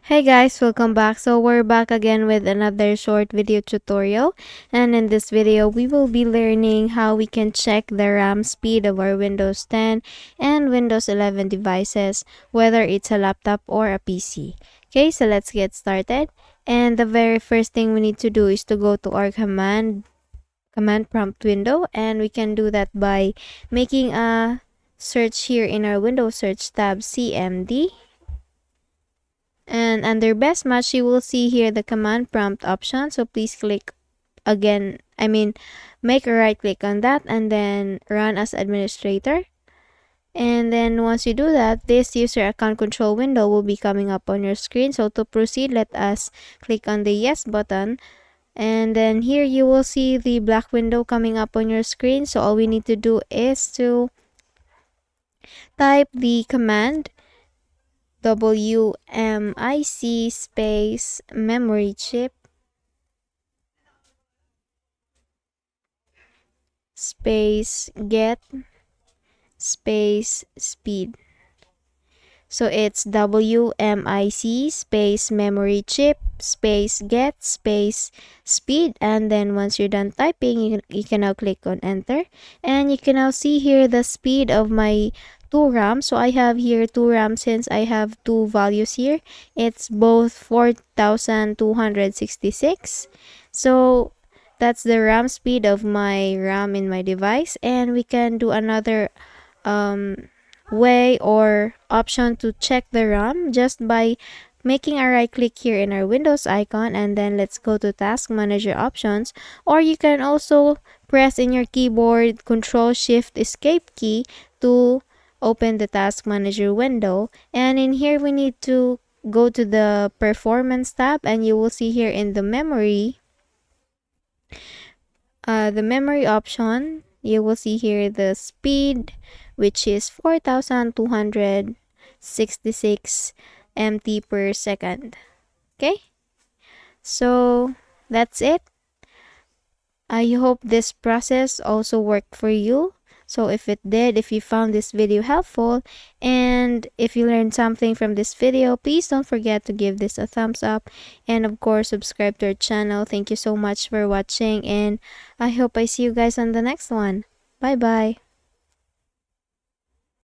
Hey guys, welcome back. So we're back again with another short video tutorial, and in this video we will be learning how we can check the RAM speed of our Windows 10 and Windows 11 devices, whether it's a laptop or a PC. Okay, so let's get started. And the very first thing we need to do is to go to our command prompt window, and we can do that by making a search here in our Windows search tab, CMD. And under best match, you will see here the command prompt option. So please click again, make a right click on that and then run as administrator. And then once you do that, this user account control window will be coming up on your screen. So to proceed, let us click on the yes button. And then here you will see the black window coming up on your screen. So all we need to do is to type the command WMIC space memory chip space get space speed. So it's WMIC space memory chip space get space speed, and then once you're done typing, you can now click on enter, and you can now see here the speed of my 2 RAM. So I have here 2 RAM since I have two values here. It's both 4266. So that's the RAM speed of my RAM in my device, and we can do another way or option to check the RAM just by making a right click here in our Windows icon, and then let's go to task manager options, or you can also press in your keyboard Control Shift Escape key to open the task manager window. And in here we need to go to the performance tab, and you will see here in the memory option, you will see here the speed, which is 4266 MT per second. Okay, so that's it. I hope this process also worked for you. So if it did, if you found this video helpful, and if you learned something from this video, please don't forget to give this a thumbs up, and of course subscribe to our channel. Thank you so much for watching, and I hope I see you guys on the next one. Bye bye.